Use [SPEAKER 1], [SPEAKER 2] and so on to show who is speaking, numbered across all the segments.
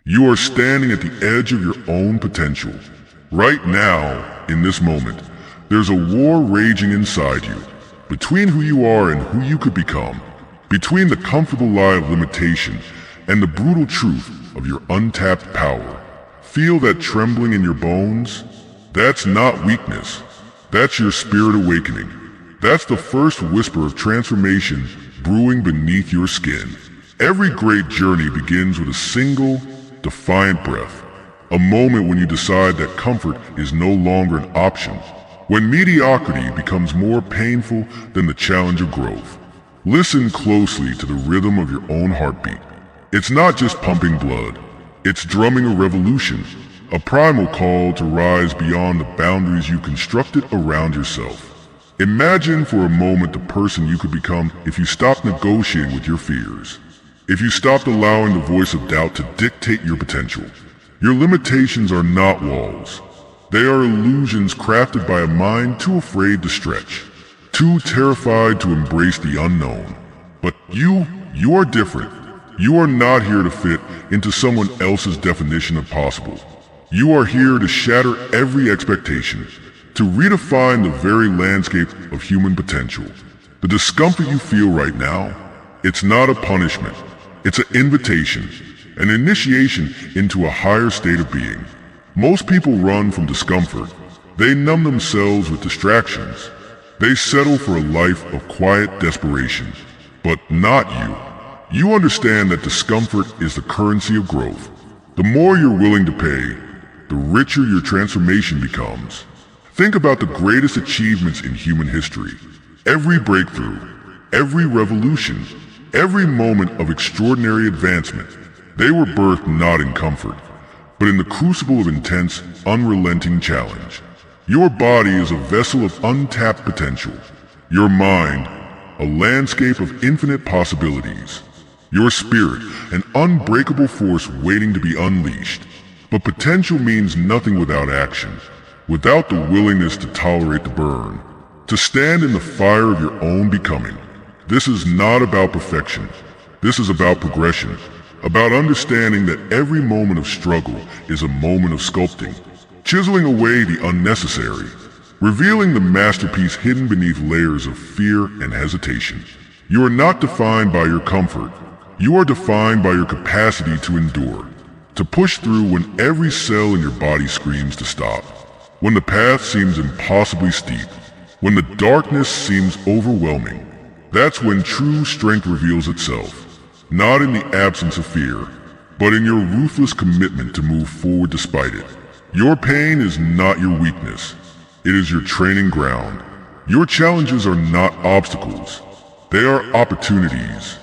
[SPEAKER 1] You are standing at the edge of your own potential. Right now, in this moment, there's a war raging inside you, between who you are and who you could become, between the comfortable lie of limitation and the brutal truth of your untapped power. Feel that trembling in your bones? That's not weakness. That's your spirit awakening. That's the first whisper of transformation brewing beneath your skin. Every great journey begins with a single, defiant breath. A moment when you decide that comfort is no longer an option. When mediocrity becomes more painful than the challenge of growth. Listen closely to the rhythm of your own heartbeat. It's not just pumping blood. It's drumming a revolution, a primal call to rise beyond the boundaries you constructed around yourself. Imagine for a moment the person you could become if you stopped negotiating with your fears. If you stopped allowing the voice of doubt to dictate your potential. Your limitations are not walls. They are illusions crafted by a mind too afraid to stretch, too terrified to embrace the unknown. But you are different. You are not here to fit into someone else's definition of possible. You are here to shatter every expectation, to redefine the very landscape of human potential. The discomfort you feel right now, it's not a punishment. It's an invitation, an initiation into a higher state of being. Most people run from discomfort. They numb themselves with distractions. They settle for a life of quiet desperation. But not you. You understand that discomfort is the currency of growth. The more you're willing to pay, the richer your transformation becomes. Think about the greatest achievements in human history. Every breakthrough, every revolution, every moment of extraordinary advancement, they were birthed not in comfort, but in the crucible of intense, unrelenting challenge. Your body is a vessel of untapped potential. Your mind, a landscape of infinite possibilities. Your spirit, an unbreakable force waiting to be unleashed. But potential means nothing without action, without the willingness to tolerate the burn, to stand in the fire of your own becoming. This is not about perfection. This is about progression, about understanding that every moment of struggle is a moment of sculpting, chiseling away the unnecessary, revealing the masterpiece hidden beneath layers of fear and hesitation. You are not defined by your comfort. You are defined by your capacity to endure, to push through when every cell in your body screams to stop, when the path seems impossibly steep, when the darkness seems overwhelming. That's when true strength reveals itself, not in the absence of fear, but in your ruthless commitment to move forward despite it. Your pain is not your weakness. It is your training ground. Your challenges are not obstacles. They are opportunities,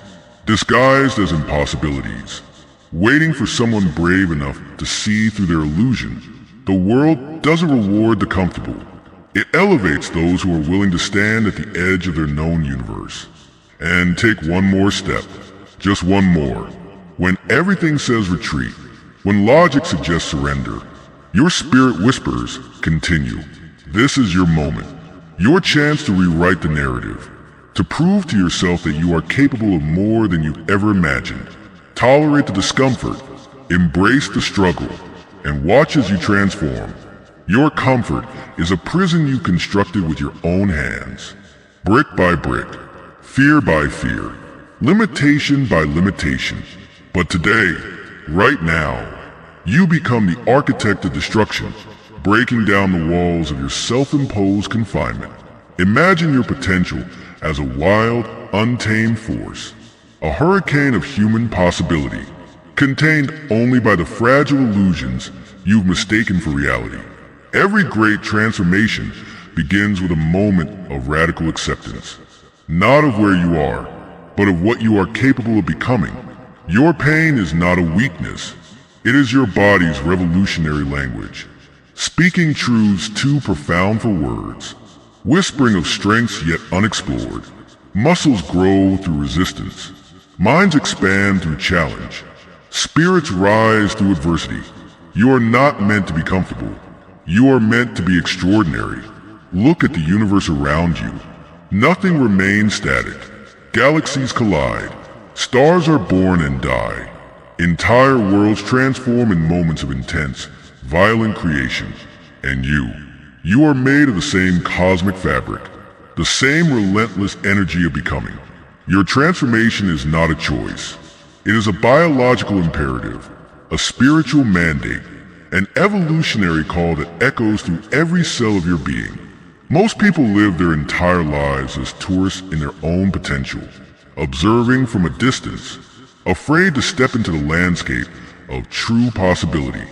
[SPEAKER 1] disguised as impossibilities, waiting for someone brave enough to see through their illusion. The world doesn't reward the comfortable. It elevates those who are willing to stand at the edge of their known universe and take one more step, just one more. When everything says retreat, when logic suggests surrender, your spirit whispers, continue. This is your moment, your chance to rewrite the narrative, to prove to yourself that you are capable of more than you ever imagined. Tolerate the discomfort, embrace the struggle, and watch as you transform. Your comfort is a prison you constructed with your own hands. Brick by brick, fear by fear, limitation by limitation. But today, right now, you become the architect of destruction, breaking down the walls of your self-imposed confinement. Imagine your potential as a wild, untamed force, a hurricane of human possibility, contained only by the fragile illusions you've mistaken for reality. Every great transformation begins with a moment of radical acceptance, not of where you are, but of what you are capable of becoming. Your pain is not a weakness. It is your body's revolutionary language, speaking truths too profound for words, whispering of strengths yet unexplored. Muscles grow through resistance. Minds expand through challenge. Spirits rise through adversity. You are not meant to be comfortable. You are meant to be extraordinary. Look at the universe around you. Nothing remains static. Galaxies collide. Stars are born and die. Entire worlds transform in moments of intense, violent creation. And you are made of the same cosmic fabric, the same relentless energy of becoming. Your transformation is not a choice. It is a biological imperative, a spiritual mandate, an evolutionary call that echoes through every cell of your being. Most people live their entire lives as tourists in their own potential, observing from a distance, afraid to step into the landscape of true possibility.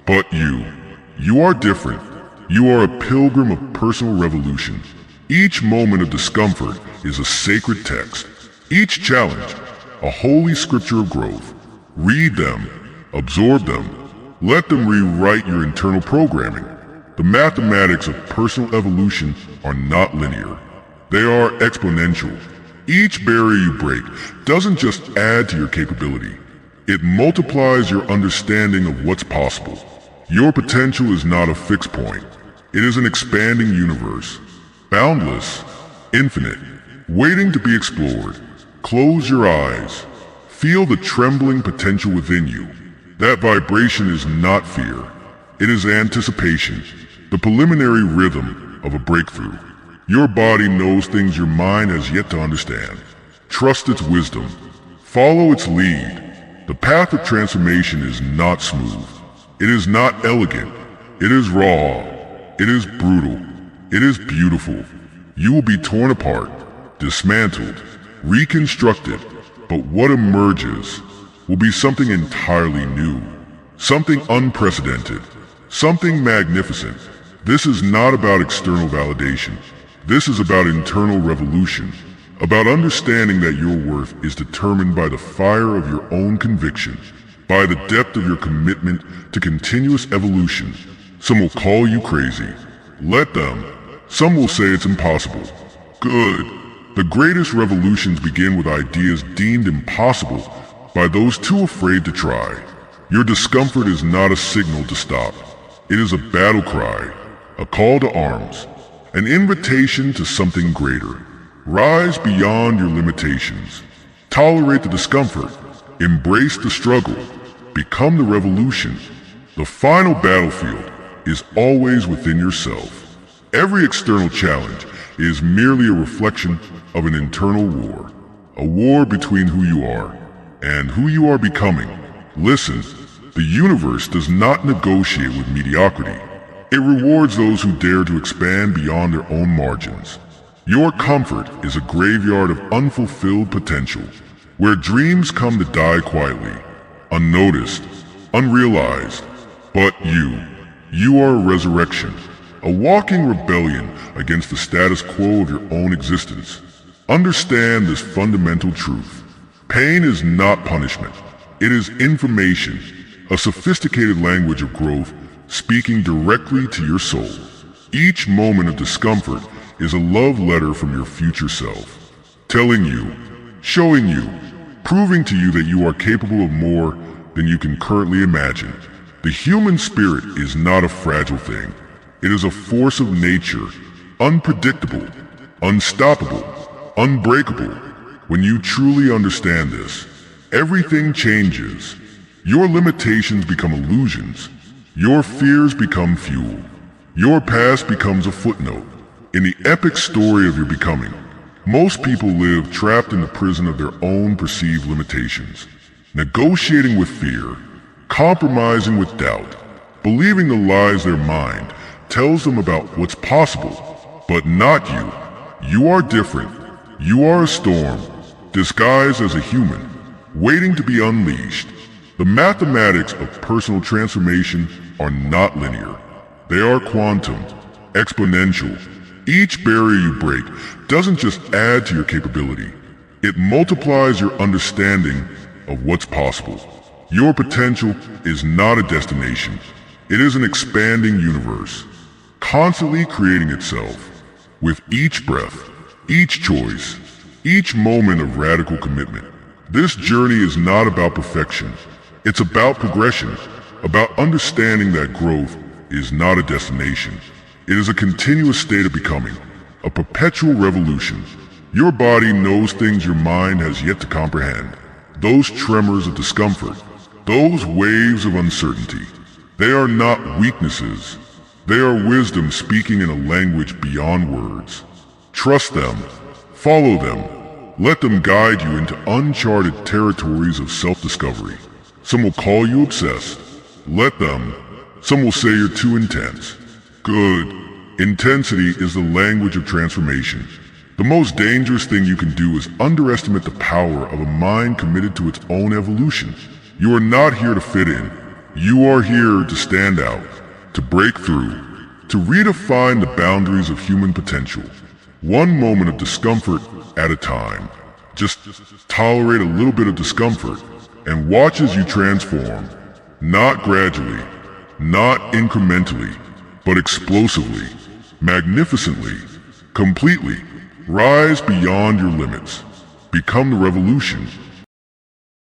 [SPEAKER 1] But you are different. You are a pilgrim of personal revolution. Each moment of discomfort is a sacred text. Each challenge, a holy scripture of growth. Read them, absorb them, let them rewrite your internal programming. The mathematics of personal evolution are not linear. They are exponential. Each barrier you break doesn't just add to your capability. It multiplies your understanding of what's possible. Your potential is not a fixed point. It is an expanding universe. Boundless, infinite, waiting to be explored. Close your eyes. Feel the trembling potential within you. That vibration is not fear. It is anticipation, the preliminary rhythm of a breakthrough. Your body knows things your mind has yet to understand. Trust its wisdom. Follow its lead. The path of transformation is not smooth. It is not elegant. It is raw. It is brutal. It is beautiful. You will be torn apart, dismantled, reconstructed, but what emerges will be something entirely new, something unprecedented, something magnificent. This is not about external validation. This is about internal revolution, about understanding that your worth is determined by the fire of your own conviction, by the depth of your commitment to continuous evolution. Some will call you crazy. Let them. Some will say it's impossible. Good. The greatest revolutions begin with ideas deemed impossible by those too afraid to try. Your discomfort is not a signal to stop. It is a battle cry, a call to arms, an invitation to something greater. Rise beyond your limitations. Tolerate the discomfort. Embrace the struggle. Become the revolution. The final battlefield is always within yourself. Every external challenge is merely a reflection of an internal war, a war between who you are and who you are becoming. Listen, the universe does not negotiate with mediocrity. It rewards those who dare to expand beyond their own margins. Your comfort is a graveyard of unfulfilled potential, where dreams come to die quietly, unnoticed, unrealized. But you are a resurrection, a walking rebellion against the status quo of your own existence. Understand this fundamental truth. Pain is not punishment. It is information, a sophisticated language of growth speaking directly to your soul. Each moment of discomfort is a love letter from your future self, telling you, showing you, proving to you that you are capable of more than you can currently imagine. The human spirit is not a fragile thing. It is a force of nature, unpredictable, unstoppable, unbreakable. When you truly understand this, everything changes. Your limitations become illusions. Your fears become fuel. Your past becomes a footnote in the epic story of your becoming. Most people live trapped in the prison of their own perceived limitations, negotiating with fear, compromising with doubt, believing the lies their mind tells them about what's possible. But not you. You are different. You are a storm, disguised as a human, waiting to be unleashed. The mathematics of personal transformation are not linear. They are quantum, exponential. Each barrier you break doesn't just add to your capability. It multiplies your understanding of what's possible. Your potential is not a destination. It is an expanding universe, constantly creating itself. With each breath, each choice, each moment of radical commitment. This journey is not about perfection. It's about progression, about understanding that growth is not a destination. It is a continuous state of becoming, a perpetual revolution. Your body knows things your mind has yet to comprehend. Those tremors of discomfort, Those waves of uncertainty, they are not weaknesses. They are wisdom speaking in a language beyond words. Trust them. Follow them. Let them guide you into uncharted territories of self-discovery. Some will call you obsessed. Let them. Some will say you're too intense. Good. Intensity is the language of transformation. The most dangerous thing you can do is underestimate the power of a mind committed to its own evolution. You are not here to fit in. You are here to stand out, to break through, to redefine the boundaries of human potential. One moment of discomfort at a time. Just tolerate a little bit of discomfort and watch as you transform. Not gradually, not incrementally, but explosively, magnificently, completely. Rise beyond your limits. Become the revolution